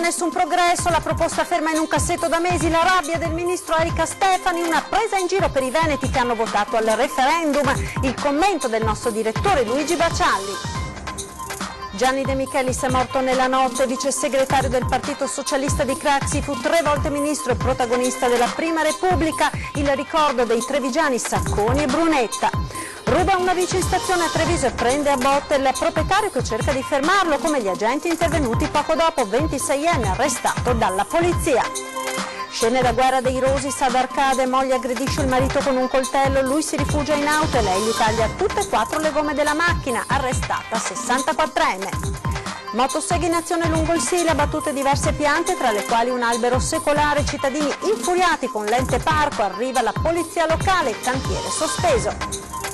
nessun progresso, la proposta ferma in un cassetto da mesi, la rabbia del ministro Erika Stefani, una presa in giro per i veneti che hanno votato al referendum, il commento del nostro direttore Luigi Bacialli. Gianni De Michelis è morto nella notte, vice segretario del Partito Socialista di Craxi, fu 3 volte ministro e protagonista della Prima Repubblica, il ricordo dei trevigiani Sacconi e Brunetta. Ruba una bici in stazione a Treviso e prende a botte il proprietario che cerca di fermarlo, come gli agenti intervenuti poco dopo, 26enne arrestato dalla polizia. Scene da guerra dei Rosi, Sadar cade, moglie aggredisce il marito con un coltello, lui si rifugia in auto e lei gli taglia tutte e 4 le gomme della macchina, arrestata 64enne. Motoseghe in azione lungo il Sila, battute diverse piante, tra le quali un albero secolare, cittadini infuriati con l'ente parco, arriva la polizia locale, cantiere sospeso.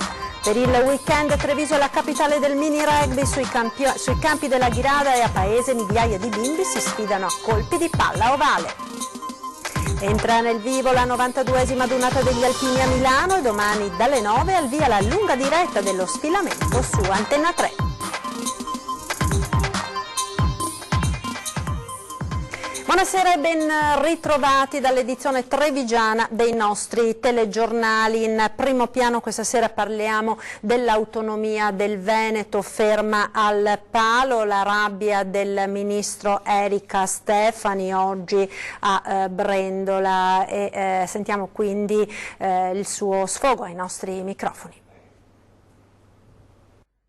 Per il weekend Treviso è la capitale del mini rugby, sui campi della Ghirada e a Paese migliaia di bimbi si sfidano a colpi di palla ovale. Entra nel vivo la 92esima Dunata degli Alpini a Milano e domani dalle 9 al via la lunga diretta dello sfilamento su Antenna 3. Buonasera e ben ritrovati dall'edizione trevigiana dei nostri telegiornali. In primo piano questa sera parliamo dell'autonomia del Veneto, ferma al palo la rabbia del ministro Erika Stefani oggi a Brendola e sentiamo quindi il suo sfogo ai nostri microfoni.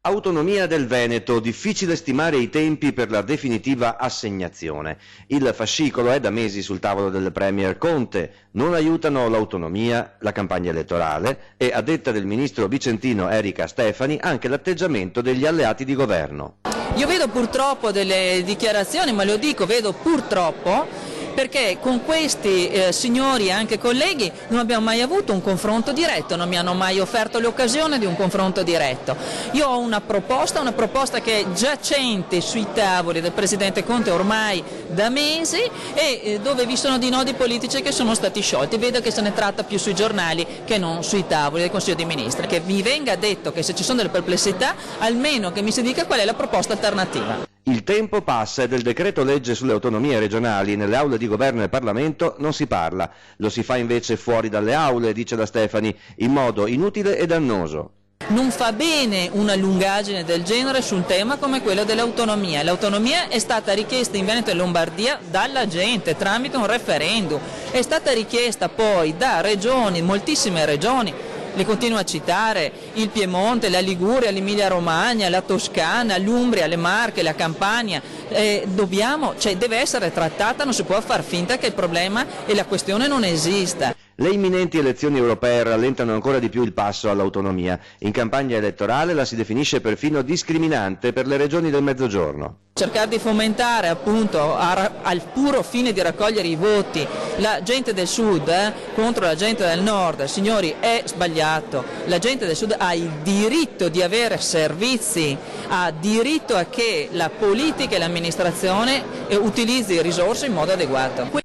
Autonomia del Veneto, difficile stimare i tempi per la definitiva assegnazione. Il fascicolo è da mesi sul tavolo del Premier Conte, non aiutano l'autonomia, la campagna elettorale e, a detta del ministro vicentino Erika Stefani, anche l'atteggiamento degli alleati di governo. Io vedo purtroppo delle dichiarazioni, ma lo dico, vedo purtroppo, perché con questi signori e anche colleghi non abbiamo mai avuto un confronto diretto, non mi hanno mai offerto l'occasione di un confronto diretto. Io ho una proposta che è giacente sui tavoli del Presidente Conte ormai da mesi e dove vi sono dei nodi politici che sono stati sciolti. Vedo che se ne tratta più sui giornali che non sui tavoli del Consiglio dei Ministri. Che mi venga detto che se ci sono delle perplessità, almeno che mi si dica qual è la proposta alternativa. Il tempo passa e del decreto legge sulle autonomie regionali nelle aule di governo e Parlamento non si parla, lo si fa invece fuori dalle aule, dice la Stefani, in modo inutile e dannoso. Non fa bene una lungaggine del genere su un tema come quello dell'autonomia. L'autonomia è stata richiesta in Veneto e Lombardia dalla gente tramite un referendum, è stata richiesta poi da regioni, moltissime regioni. Le continuo a citare: il Piemonte, la Liguria, l'Emilia Romagna, la Toscana, l'Umbria, le Marche, la Campania. Deve essere trattata, non si può far finta che il problema e la questione non esista. Le imminenti elezioni europee rallentano ancora di più il passo all'autonomia. In campagna elettorale la si definisce perfino discriminante per le regioni del Mezzogiorno. Cercare di fomentare appunto al puro fine di raccogliere i voti la gente del sud contro la gente del nord, signori, è sbagliato. La gente del sud ha il diritto di avere servizi, ha diritto a che la politica e l'amministrazione utilizzi risorse in modo adeguato.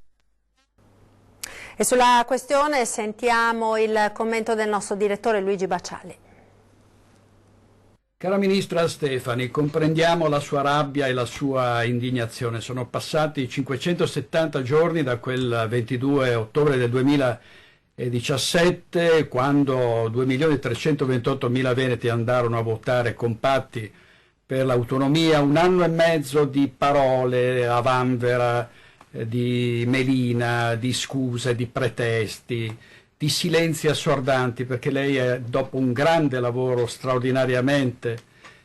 E sulla questione sentiamo il commento del nostro direttore Luigi Bacialli. Cara Ministra Stefani, comprendiamo la sua rabbia e la sua indignazione. Sono passati 570 giorni da quel 22 ottobre del 2017, quando 2.328.000 veneti andarono a votare compatti per l'autonomia. 1 anno e mezzo di parole a vanvera, di melina, di scuse, di pretesti, di silenzi assordanti, perché lei dopo un grande lavoro straordinariamente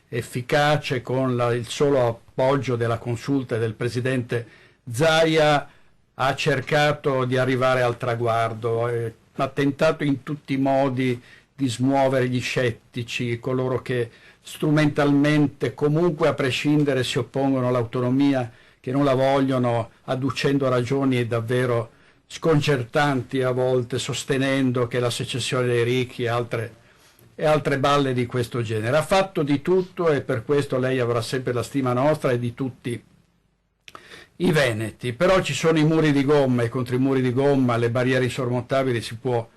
efficace con il solo appoggio della consulta del Presidente Zaia ha cercato di arrivare al traguardo, ha tentato in tutti i modi di smuovere gli scettici, coloro che strumentalmente comunque a prescindere si oppongono all'autonomia, che non la vogliono, adducendo ragioni davvero sconcertanti a volte, sostenendo che la secessione dei ricchi e altre balle di questo genere. Ha fatto di tutto e per questo lei avrà sempre la stima nostra e di tutti i veneti. Però ci sono i muri di gomma e contro i muri di gomma, le barriere insormontabili, si può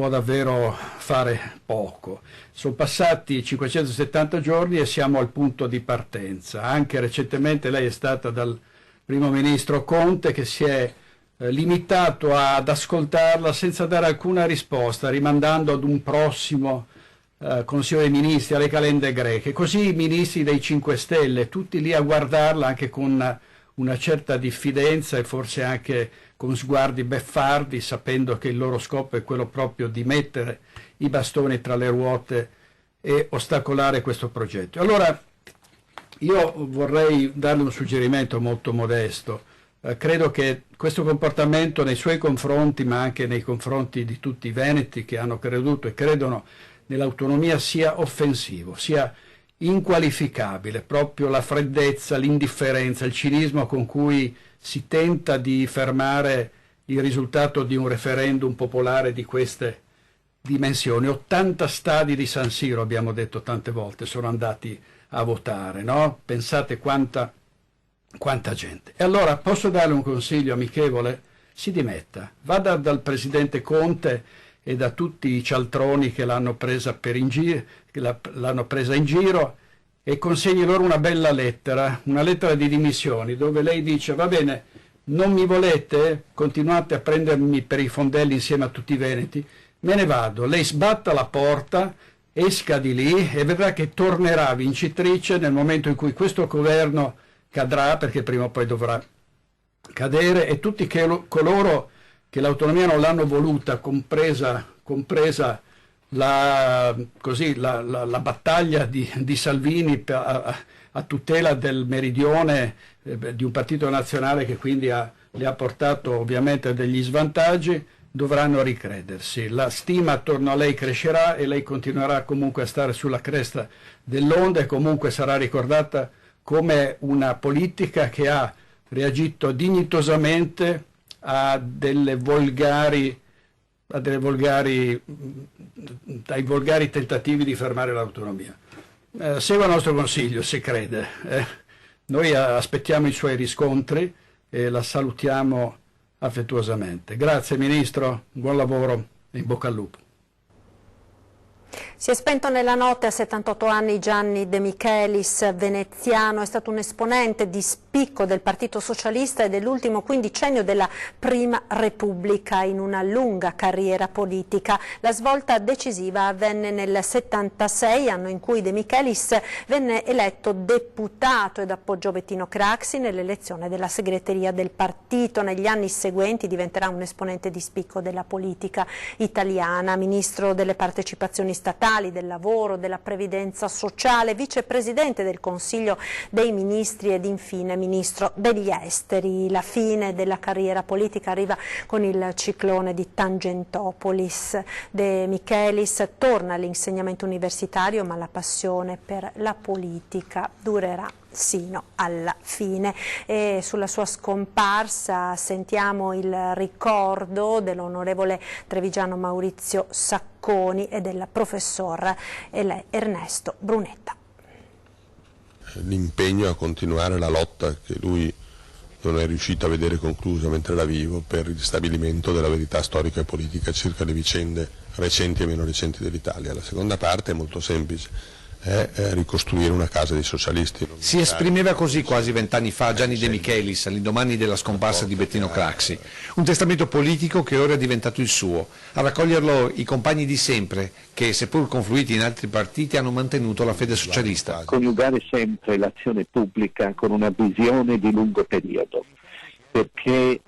davvero fare poco. Sono passati 570 giorni e siamo al punto di partenza. Anche recentemente lei è stata dal primo ministro Conte, che si è limitato ad ascoltarla senza dare alcuna risposta, rimandando ad un prossimo Consiglio dei Ministri, alle calende greche. Così i ministri dei 5 Stelle, tutti lì a guardarla anche con una certa diffidenza e forse anche con sguardi beffardi, sapendo che il loro scopo è quello proprio di mettere i bastoni tra le ruote e ostacolare questo progetto. Allora, io vorrei darle un suggerimento molto modesto. Credo che questo comportamento nei suoi confronti, ma anche nei confronti di tutti i veneti che hanno creduto e credono nell'autonomia, sia offensivo, sia inqualificabile, proprio la freddezza, l'indifferenza, il cinismo con cui si tenta di fermare il risultato di un referendum popolare di queste dimensioni. 80 stadi di San Siro, abbiamo detto tante volte, sono andati a votare, no? Pensate quanta gente. E allora posso darle un consiglio amichevole? Si dimetta, vada dal presidente Conte e da tutti i cialtroni che l'hanno presa in giro e consegni loro una bella lettera, una lettera di dimissioni, dove lei dice: va bene, non mi volete, continuate a prendermi per i fondelli insieme a tutti i veneti, me ne vado. Lei sbatta la porta, esca di lì e vedrà che tornerà vincitrice nel momento in cui questo governo cadrà, perché prima o poi dovrà cadere, e tutti coloro che l'autonomia non l'hanno voluta, compresa la battaglia di Salvini a tutela del meridione, di un partito nazionale che quindi le ha portato ovviamente degli svantaggi, dovranno ricredersi. La stima attorno a lei crescerà e lei continuerà comunque a stare sulla cresta dell'onda e comunque sarà ricordata come una politica che ha reagito dignitosamente ai volgari tentativi di fermare l'autonomia. Segua il nostro consiglio se crede. Noi aspettiamo i suoi riscontri e la salutiamo affettuosamente. Grazie Ministro, buon lavoro e in bocca al lupo. Si è spento nella notte a 78 anni Gianni De Michelis, veneziano, è stato un esponente di spicco del Partito Socialista e dell'ultimo quindicennio della Prima Repubblica in una lunga carriera politica. La svolta decisiva avvenne nel 76, anno in cui De Michelis venne eletto deputato ed appoggiò Bettino Craxi nell'elezione della segreteria del partito. Negli anni seguenti diventerà un esponente di spicco della politica italiana, ministro delle partecipazioni statali, del lavoro, della previdenza sociale, vicepresidente del Consiglio dei Ministri ed infine ministro degli esteri. La fine della carriera politica arriva con il ciclone di Tangentopolis. De Michelis torna all'insegnamento universitario, ma la passione per la politica durerà sino alla fine. E sulla sua scomparsa sentiamo il ricordo dell'onorevole trevigiano Maurizio Sacconi e del professor Ernesto Brunetta. L'impegno a continuare la lotta che lui non è riuscito a vedere conclusa mentre era vivo per il ristabilimento della verità storica e politica circa le vicende recenti e meno recenti dell'Italia. La seconda parte è molto semplice. È ricostruire una casa dei socialisti. Si esprimeva così quasi 20 anni fa Gianni De Michelis, all'indomani della scomparsa di Bettino Craxi. Un testamento politico che ora è diventato il suo. A raccoglierlo i compagni di sempre, che seppur confluiti in altri partiti hanno mantenuto la fede socialista. Coniugare sempre l'azione pubblica con una visione di lungo periodo, perché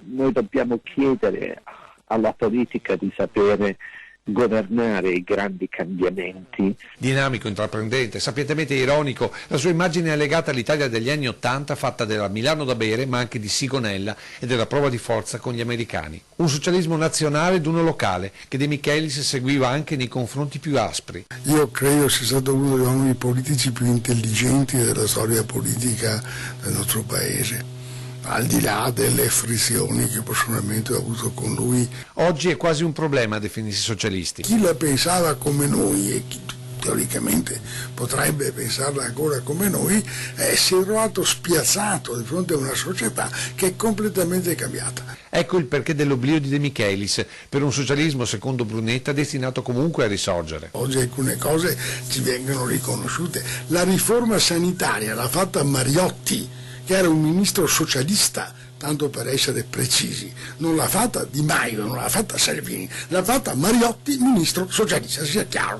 noi dobbiamo chiedere alla politica di sapere governare i grandi cambiamenti. Dinamico, intraprendente, sapientemente ironico, la sua immagine è legata all'Italia degli anni '80, fatta della Milano da bere, ma anche di Sigonella e della prova di forza con gli americani. Un socialismo nazionale ed uno locale, che De Michelis seguiva anche nei confronti più aspri. Io credo sia stato uno degli uomini politici più intelligenti della storia politica del nostro paese, al di là delle frizioni che personalmente ho avuto con lui. Oggi è quasi un problema definirsi socialisti. Chi la pensava come noi e chi teoricamente potrebbe pensarla ancora come noi si è trovato spiazzato di fronte a una società che è completamente cambiata. Ecco il perché dell'oblio di De Michelis, per un socialismo secondo Brunetta destinato comunque a risorgere. Oggi alcune cose ci vengono riconosciute. La riforma sanitaria l'ha fatta Mariotti, che era un ministro socialista, tanto per essere precisi. Non l'ha fatta Di Maio, non l'ha fatta Salvini, l'ha fatta Mariotti, ministro socialista, sia chiaro.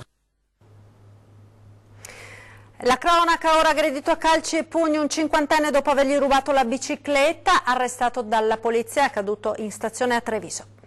La cronaca, ora aggredito a calci e pugni un 50enne dopo avergli rubato la bicicletta, arrestato dalla polizia, è caduto in stazione a Treviso.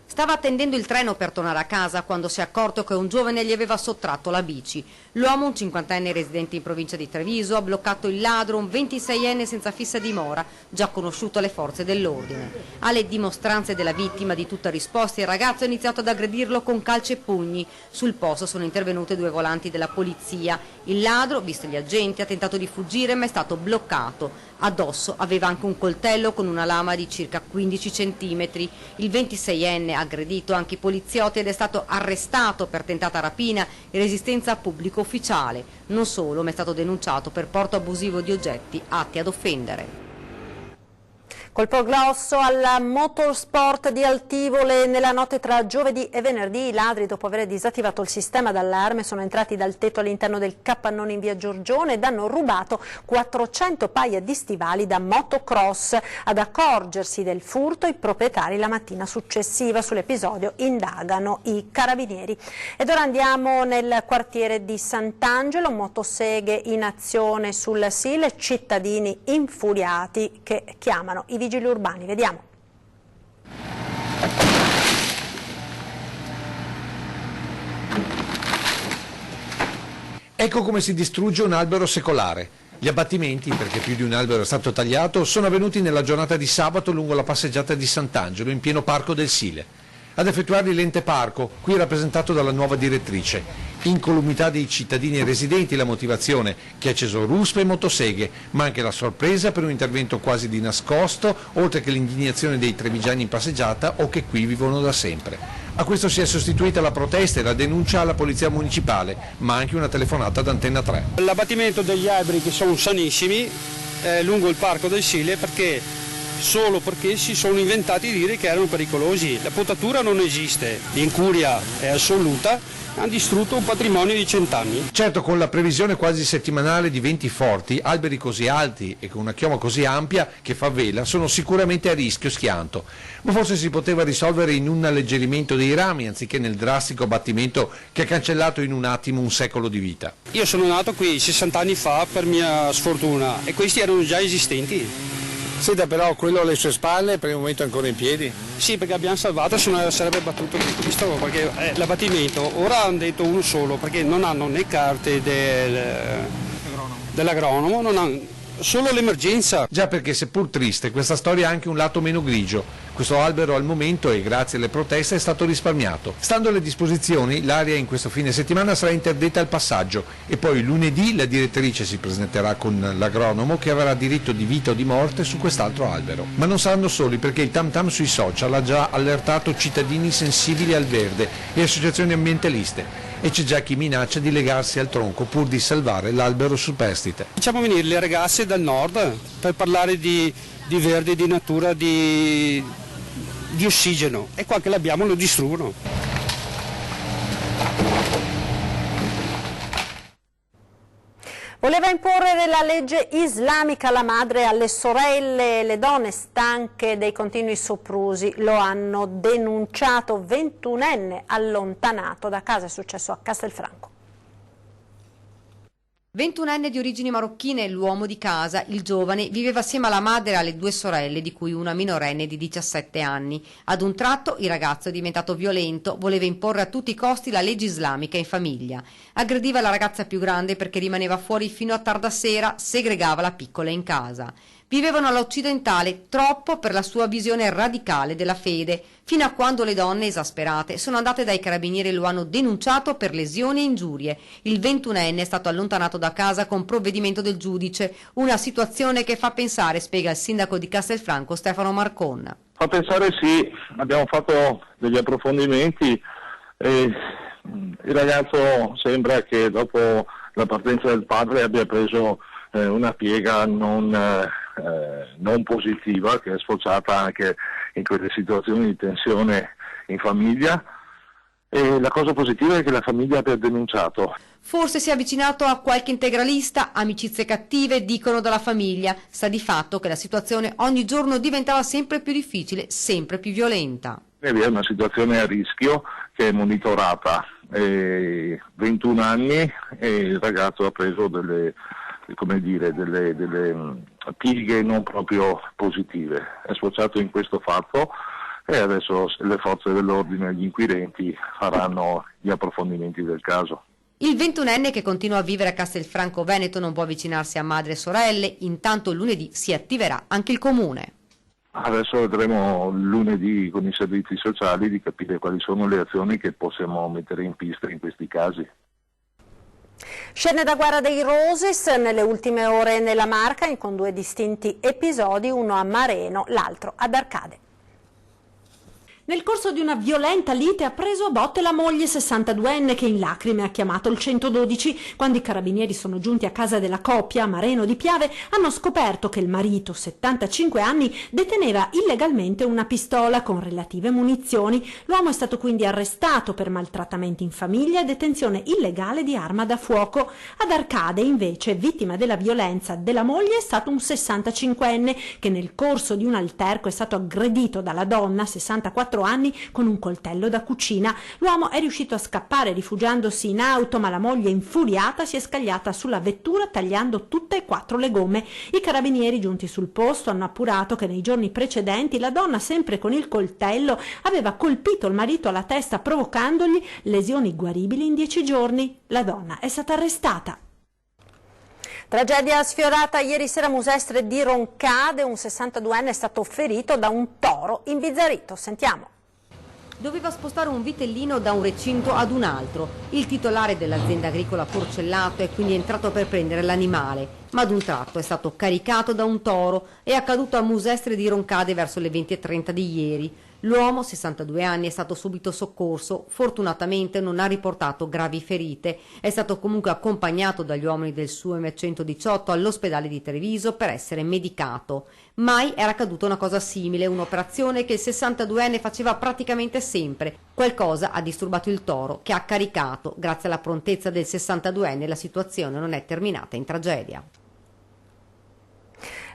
Stava attendendo il treno per tornare a casa quando si è accorto che un giovane gli aveva sottratto la bici. L'uomo, un 50enne residente in provincia di Treviso, ha bloccato il ladro, un 26enne senza fissa dimora, già conosciuto alle forze dell'ordine. Alle dimostranze della vittima di tutta risposta, il ragazzo ha iniziato ad aggredirlo con calci e pugni. Sul posto sono intervenute 2 volanti della polizia. Il ladro, visto gli agenti, ha tentato di fuggire ma è stato bloccato. Addosso aveva anche un coltello con una lama di circa 15 centimetri. Il 26enne ha aggredito anche i poliziotti ed è stato arrestato per tentata rapina e resistenza a pubblico ufficiale. Non solo, ma è stato denunciato per porto abusivo di oggetti atti ad offendere. Colpo grosso al motorsport di Altivole. Nella notte tra giovedì e venerdì i ladri, dopo aver disattivato il sistema d'allarme, sono entrati dal tetto all'interno del capannone in via Giorgione ed hanno rubato 400 paia di stivali da motocross. Ad accorgersi del furto i proprietari la mattina successiva. Sull'episodio indagano i carabinieri. Ed ora andiamo nel quartiere di Sant'Angelo, motoseghe in azione sul SIL, cittadini infuriati che chiamano i vigili urbani. Vediamo. Ecco come si distrugge un albero secolare. Gli abbattimenti, perché più di un albero è stato tagliato, sono avvenuti nella giornata di sabato lungo la passeggiata di Sant'Angelo, in pieno parco del Sile. Ad effettuarli l'ente parco, qui rappresentato dalla nuova direttrice. Incolumità dei cittadini e residenti la motivazione, che ha acceso ruspe e motoseghe, ma anche la sorpresa per un intervento quasi di nascosto, oltre che l'indignazione dei trevigiani in passeggiata o che qui vivono da sempre. A questo si è sostituita la protesta e la denuncia alla polizia municipale, ma anche una telefonata ad Antenna 3. L'abbattimento degli alberi che sono sanissimi lungo il parco del Sile solo perché si sono inventati di dire che erano pericolosi. La potatura non esiste, l'incuria è assoluta, hanno distrutto un patrimonio di 100 anni. Certo, con la previsione quasi settimanale di venti forti, alberi così alti e con una chioma così ampia che fa vela sono sicuramente a rischio schianto, ma forse si poteva risolvere in un alleggerimento dei rami anziché nel drastico abbattimento che ha cancellato in un attimo un secolo di vita. Io sono nato qui 60 anni fa per mia sfortuna e questi erano già esistenti. Senta, però quello alle sue spalle per il momento è ancora in piedi? Sì, perché abbiamo salvato, se no sarebbe battuto questo, perché l'abbattimento ora hanno detto uno solo, perché non hanno né carte dell'agronomo, non hanno solo l'emergenza. Già, perché seppur triste, questa storia ha anche un lato meno grigio. Questo albero al momento, e grazie alle proteste, è stato risparmiato. Stando alle disposizioni, l'area in questo fine settimana sarà interdetta al passaggio e poi lunedì la direttrice si presenterà con l'agronomo che avrà diritto di vita o di morte su quest'altro albero. Ma non saranno soli, perché il tam tam sui social ha già allertato cittadini sensibili al verde e associazioni ambientaliste. E c'è già chi minaccia di legarsi al tronco pur di salvare l'albero superstite. Facciamo venire le ragazze dal nord per parlare di verde, di natura, di ossigeno, e qua che l'abbiamo lo distruggono. Voleva imporre la legge islamica alla madre e alle sorelle. Le donne, stanche dei continui soprusi, lo hanno denunciato. 21enne allontanato da casa, è successo a Castelfranco. 21enne di origini marocchine, l'uomo di casa, il giovane, viveva assieme alla madre e alle 2 sorelle, di cui una minorenne di 17 anni. Ad un tratto il ragazzo è diventato violento, voleva imporre a tutti i costi la legge islamica in famiglia. Aggrediva la ragazza più grande perché rimaneva fuori fino a tarda sera, segregava la piccola in casa. Vivevano all'occidentale, troppo per la sua visione radicale della fede, fino a quando le donne, esasperate, sono andate dai carabinieri e lo hanno denunciato per lesioni e ingiurie. Il 21enne è stato allontanato da casa con provvedimento del giudice, una situazione che fa pensare, spiega il sindaco di Castelfranco Stefano Marcon. Fa pensare, sì, abbiamo fatto degli approfondimenti e il ragazzo sembra che dopo la partenza del padre abbia preso una piega non positiva, che è sfociata anche in quelle situazioni di tensione in famiglia, E la cosa positiva è che la famiglia abbia denunciato. Forse si è avvicinato a qualche integralista, amicizie cattive, dicono dalla famiglia. Sta di fatto che la situazione ogni giorno diventava sempre più difficile, sempre più violenta. È una situazione a rischio che è monitorata. 21 anni e il ragazzo ha preso delle pieghe non proprio positive. È sfociato in questo fatto e adesso le forze dell'ordine e gli inquirenti faranno gli approfondimenti del caso. Il 21enne che continua a vivere a Castelfranco Veneto non può avvicinarsi a madre e sorelle, intanto lunedì si attiverà anche il comune. Adesso vedremo lunedì con i servizi sociali di capire quali sono le azioni che possiamo mettere in pista in questi casi. Scene da guerra dei Roses nelle ultime ore nella Marca, con 2 distinti episodi, uno a Mareno, l'altro ad Arcade. Nel corso di una violenta lite ha preso a botte la moglie 62enne che in lacrime ha chiamato il 112. Quando i carabinieri sono giunti a casa della coppia a Mareno di Piave hanno scoperto che il marito, 75 anni, deteneva illegalmente una pistola con relative munizioni. L'uomo è stato quindi arrestato per maltrattamenti in famiglia e detenzione illegale di arma da fuoco. Ad Arcade, invece, vittima della violenza della moglie è stato un 65enne che nel corso di un alterco è stato aggredito dalla donna, 64 anni, con un coltello da cucina. L'uomo è riuscito a scappare rifugiandosi in auto, ma la moglie, infuriata, si è scagliata sulla vettura tagliando tutte e 4 le gomme. I carabinieri giunti sul posto hanno appurato che nei giorni precedenti la donna, sempre con il coltello, aveva colpito il marito alla testa provocandogli lesioni guaribili in 10 giorni. La donna è stata arrestata. Tragedia sfiorata ieri sera a Musestre di Roncade, un 62enne è stato ferito da un toro imbizzarrito. Sentiamo. Doveva spostare un vitellino da un recinto ad un altro. Il titolare dell'azienda agricola Porcellato è quindi entrato per prendere l'animale, ma ad un tratto è stato caricato da un toro. È accaduto a Musestre di Roncade verso le 20:30 di ieri. L'uomo, 62 anni, è stato subito soccorso, fortunatamente non ha riportato gravi ferite, è stato comunque accompagnato dagli uomini del SUEM 118 all'ospedale di Treviso per essere medicato. Mai era accaduta una cosa simile, un'operazione che il 62enne faceva praticamente sempre. Qualcosa ha disturbato il toro che ha caricato, grazie alla prontezza del 62enne la situazione non è terminata in tragedia.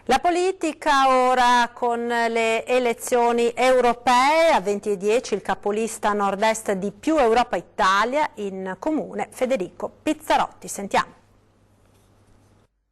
La politica ora con le elezioni europee, a 20:10 il capolista nord-est di Più Europa Italia in comune, Federico Pizzarotti. Sentiamo.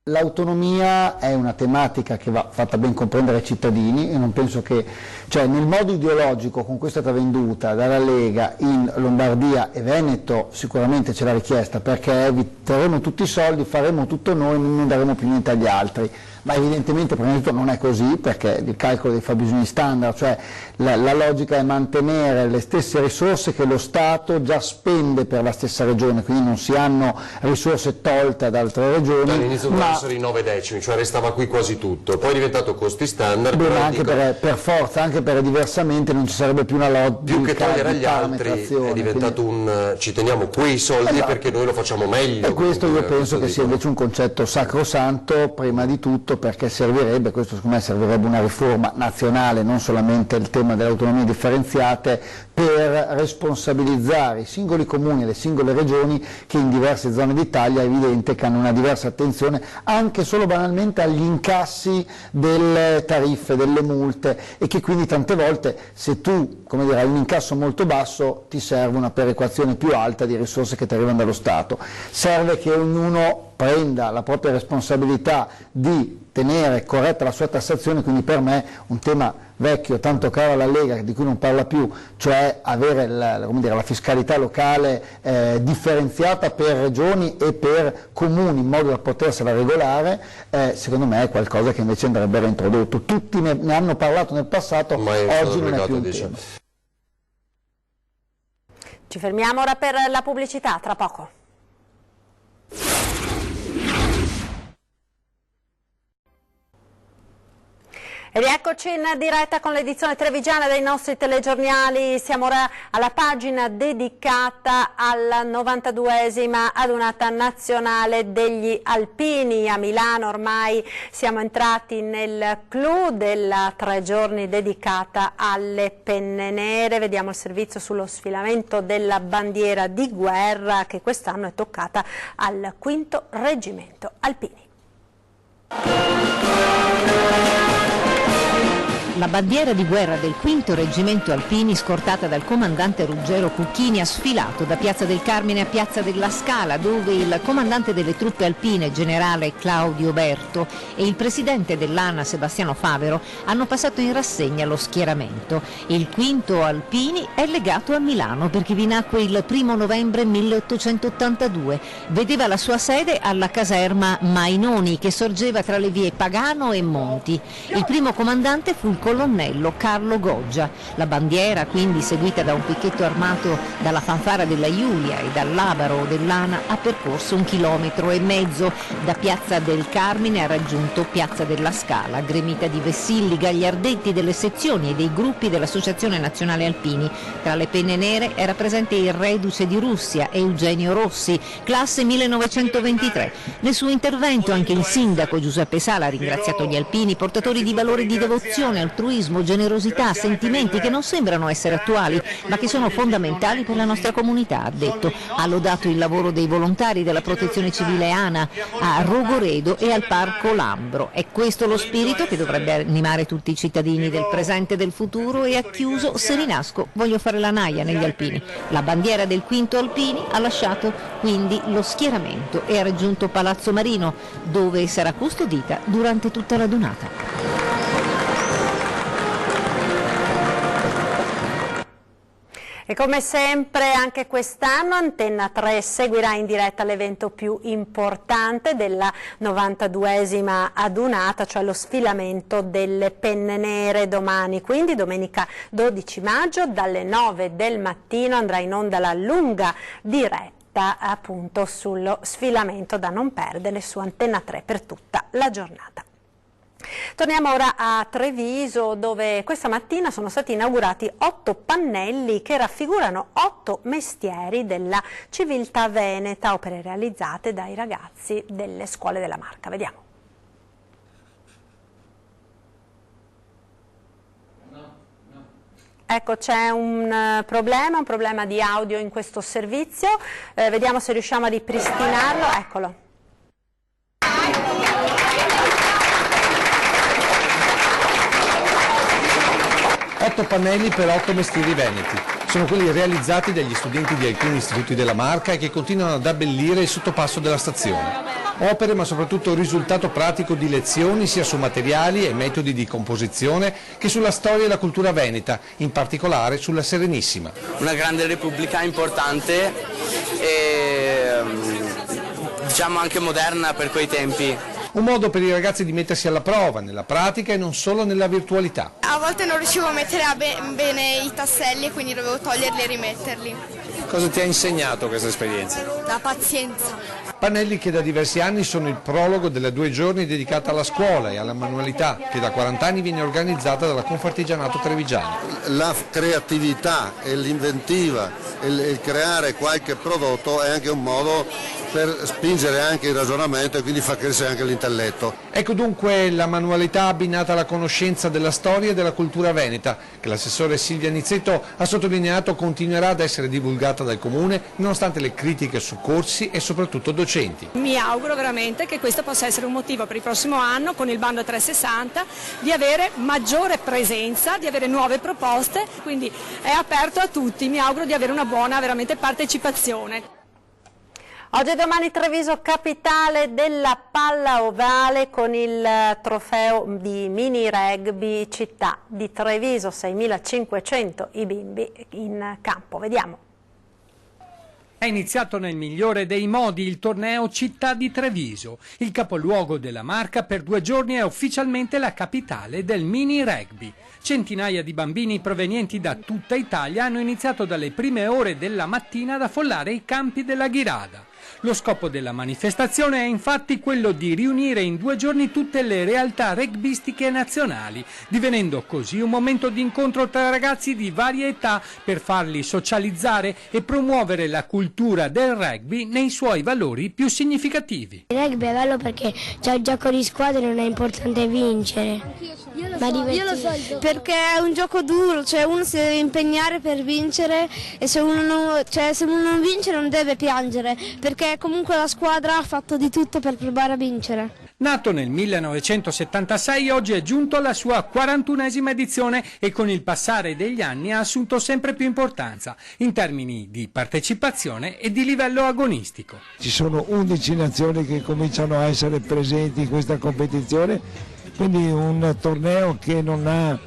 L'autonomia è una tematica che va fatta ben comprendere ai cittadini e non penso che, cioè nel modo ideologico con cui è stata venduta dalla Lega in Lombardia e Veneto sicuramente c'è la richiesta perché terremo tutti i soldi, faremo tutto noi, non daremo più niente agli altri. Ma evidentemente prima di tutto non è così perché il calcolo dei fabbisogni standard, cioè la logica è mantenere le stesse risorse che lo Stato già spende per la stessa regione, quindi non si hanno risorse tolte ad altre regioni. All'inizio dovevano essere i 9 decimi, cioè restava qui quasi tutto, poi è diventato costi standard. Beh, ma anche per forza, anche per diversamente non ci sarebbe più una logica più che togliere agli altri è diventato quindi ci teniamo quei soldi perché noi lo facciamo meglio. E questo io penso che sia invece un concetto sacrosanto prima di tutto perché servirebbe, questo secondo me servirebbe una riforma nazionale, non solamente il tema delle autonomie differenziate, per responsabilizzare i singoli comuni e le singole regioni che in diverse zone d'Italia è evidente che hanno una diversa attenzione anche solo banalmente agli incassi delle tariffe, delle multe e che quindi tante volte se tu hai un incasso molto basso ti serve una perequazione più alta di risorse che ti arrivano dallo Stato. Serve che ognuno prenda la propria responsabilità di tenere corretta la sua tassazione, quindi per me un tema vecchio, tanto caro alla Lega, di cui non parla più, cioè avere la fiscalità locale differenziata per regioni e per comuni in modo da potersela regolare, secondo me è qualcosa che invece andrebbe reintrodotto. Tutti ne hanno parlato nel passato, oggi non è più un tema. Ci fermiamo ora per la pubblicità, tra poco. E rieccoci in diretta con l'edizione trevigiana dei nostri telegiornali. Siamo ora alla pagina dedicata alla 92esima adunata nazionale degli alpini. A Milano ormai siamo entrati nel clou della 3 giorni dedicata alle penne nere. Vediamo il servizio sullo sfilamento della bandiera di guerra, che quest'anno è toccata al 5° Reggimento Alpini. La bandiera di guerra del 5° Reggimento Alpini, scortata dal comandante Ruggero Cucchini, ha sfilato da Piazza del Carmine a Piazza della Scala, dove il comandante delle truppe alpine, generale Claudio Berto, e il presidente dell'ANA, Sebastiano Favero, hanno passato in rassegna lo schieramento. Il 5° Alpini è legato a Milano perché vi nacque il 1° novembre 1882. Vedeva la sua sede alla caserma Mainoni, che sorgeva tra le vie Pagano e Monti. Il primo comandante fu il colonnello Carlo Goggia. La bandiera, quindi seguita da un picchetto armato dalla fanfara della Iulia e dall'Abaro dell'ANA, ha percorso 1,5 chilometri. Da Piazza del Carmine ha raggiunto Piazza della Scala, gremita di vessilli, gagliardetti delle sezioni e dei gruppi dell'Associazione Nazionale Alpini. Tra le penne nere era presente il reduce di Russia, Eugenio Rossi, classe 1923. Nel suo intervento anche il sindaco Giuseppe Sala ha ringraziato gli alpini, portatori di valori di devozione, altruismo, generosità, sentimenti che non sembrano essere attuali, ma che sono fondamentali per la nostra comunità, ha detto. Ha lodato il lavoro dei volontari della Protezione Civile ANA a Rogoredo e al Parco Lambro. È questo lo spirito che dovrebbe animare tutti i cittadini del presente e del futuro. E ha chiuso: se rinasco voglio fare la naia negli alpini. La bandiera del 5° Alpini ha lasciato quindi lo schieramento e ha raggiunto Palazzo Marino, dove sarà custodita durante tutta la donata. E come sempre anche quest'anno Antenna 3 seguirà in diretta l'evento più importante della 92esima adunata, cioè lo sfilamento delle penne nere. Domani, quindi domenica 12 maggio, dalle 9 del mattino andrà in onda la lunga diretta appunto sullo sfilamento, da non perdere su Antenna 3 per tutta la giornata. Torniamo ora a Treviso, dove questa mattina sono stati inaugurati 8 pannelli che raffigurano 8 mestieri della civiltà veneta, opere realizzate dai ragazzi delle scuole della Marca. Vediamo. Ecco, c'è un problema di audio in questo servizio, vediamo se riusciamo a ripristinarlo, eccolo. 8 pannelli per 8 mestieri veneti. Sono quelli realizzati dagli studenti di alcuni istituti della Marca e che continuano ad abbellire il sottopasso della stazione. Opere, ma soprattutto risultato pratico di lezioni sia su materiali e metodi di composizione che sulla storia e la cultura veneta, in particolare sulla Serenissima. Una grande repubblica importante e diciamo anche moderna per quei tempi. Un modo per i ragazzi di mettersi alla prova, nella pratica e non solo nella virtualità. A volte non riuscivo a mettere bene i tasselli e quindi dovevo toglierli e rimetterli. Cosa ti ha insegnato questa esperienza? La pazienza. Pannelli che da diversi anni sono il prologo delle 2 giorni dedicata alla scuola e alla manualità, che da 40 anni viene organizzata dalla Confartigianato Trevigiano. La creatività e l'inventiva e il creare qualche prodotto è anche un modo per spingere anche il ragionamento e quindi far crescere anche l'intelletto. Ecco dunque la manualità abbinata alla conoscenza della storia e della cultura veneta, che l'assessore Silvia Nizzetto ha sottolineato continuerà ad essere divulgata dal Comune nonostante le critiche su corsi e soprattutto docenti. Mi auguro veramente che questo possa essere un motivo per il prossimo anno, con il bando 360, di avere maggiore presenza, di avere nuove proposte, quindi è aperto a tutti, mi auguro di avere una buona veramente partecipazione. Oggi e domani Treviso capitale della palla ovale con il trofeo di mini rugby città di Treviso, 6.500 i bimbi in campo. Vediamo. È iniziato nel migliore dei modi il torneo Città di Treviso. Il capoluogo della Marca per 2 giorni è ufficialmente la capitale del mini rugby. Centinaia di bambini provenienti da tutta Italia hanno iniziato dalle prime ore della mattina ad affollare i campi della Ghirada. Lo scopo della manifestazione è infatti quello di riunire in 2 giorni tutte le realtà rugbyistiche nazionali, divenendo così un momento di incontro tra ragazzi di varie età per farli socializzare e promuovere la cultura del rugby nei suoi valori più significativi. Il rugby è bello perché c'è il gioco di squadra e non è importante vincere. Io lo so, perché è un gioco duro, cioè uno si deve impegnare per vincere e se uno non vince non deve piangere, perché comunque la squadra ha fatto di tutto per provare a vincere. Nato nel 1976, oggi è giunto alla sua 41esima edizione e con il passare degli anni ha assunto sempre più importanza in termini di partecipazione e di livello agonistico. Ci sono 11 nazioni che cominciano a essere presenti in questa competizione, quindi un torneo che non ha,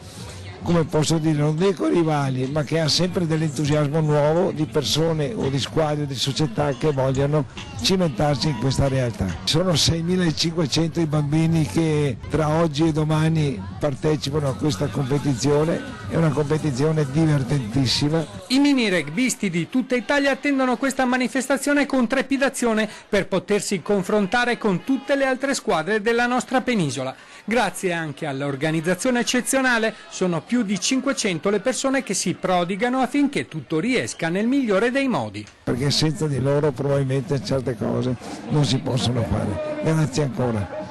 come posso dire, non dico rivali, ma che ha sempre dell'entusiasmo nuovo di persone o di squadre o di società che vogliono cimentarsi in questa realtà. Sono 6.500 i bambini che tra oggi e domani partecipano a questa competizione, è una competizione divertentissima. I mini rugbyisti di tutta Italia attendono questa manifestazione con trepidazione per potersi confrontare con tutte le altre squadre della nostra penisola. Grazie anche all'organizzazione eccezionale, sono più di 500 le persone che si prodigano affinché tutto riesca nel migliore dei modi. Perché senza di loro probabilmente certe cose non si possono fare. Grazie ancora.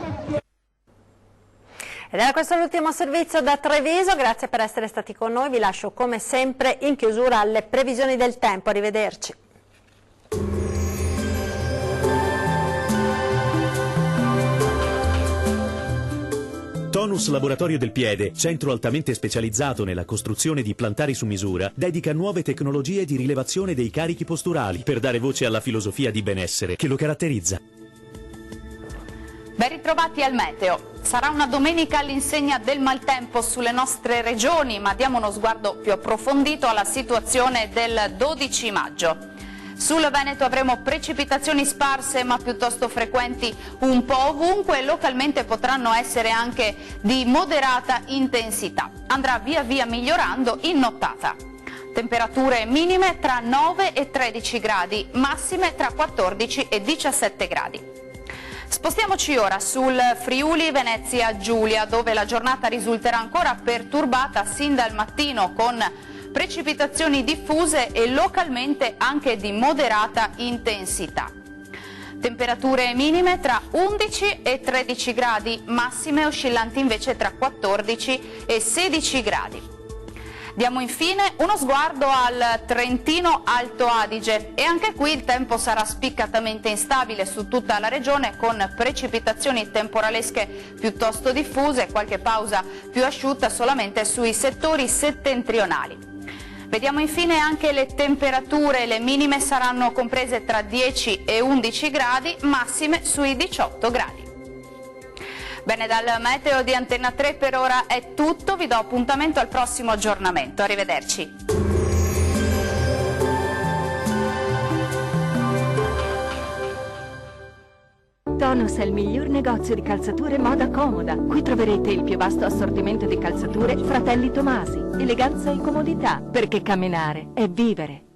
Ed era questo l'ultimo servizio da Treviso, grazie per essere stati con noi, vi lascio come sempre in chiusura alle previsioni del tempo, arrivederci. Tonus Laboratorio del Piede, centro altamente specializzato nella costruzione di plantari su misura, dedica nuove tecnologie di rilevazione dei carichi posturali per dare voce alla filosofia di benessere che lo caratterizza. Ben ritrovati al meteo. Sarà una domenica all'insegna del maltempo sulle nostre regioni, ma diamo uno sguardo più approfondito alla situazione del 12 maggio. Sul Veneto avremo precipitazioni sparse ma piuttosto frequenti un po' ovunque e localmente potranno essere anche di moderata intensità. Andrà via via migliorando in nottata. Temperature minime tra 9 e 13 gradi, massime tra 14 e 17 gradi. Spostiamoci ora sul Friuli Venezia Giulia, dove la giornata risulterà ancora perturbata sin dal mattino con precipitazioni diffuse e localmente anche di moderata intensità. Temperature minime tra 11 e 13 gradi, massime oscillanti invece tra 14 e 16 gradi. Diamo infine uno sguardo al Trentino Alto Adige e anche qui il tempo sarà spiccatamente instabile su tutta la regione con precipitazioni temporalesche piuttosto diffuse, qualche pausa più asciutta solamente sui settori settentrionali. Vediamo infine anche le temperature, le minime saranno comprese tra 10 e 11 gradi, massime sui 18 gradi. Bene, dal meteo di Antenna 3 per ora è tutto, vi do appuntamento al prossimo aggiornamento, arrivederci. Tonus è il miglior negozio di calzature moda comoda. Qui troverete il più vasto assortimento di calzature Fratelli Tomasi. Eleganza e comodità, perché camminare è vivere.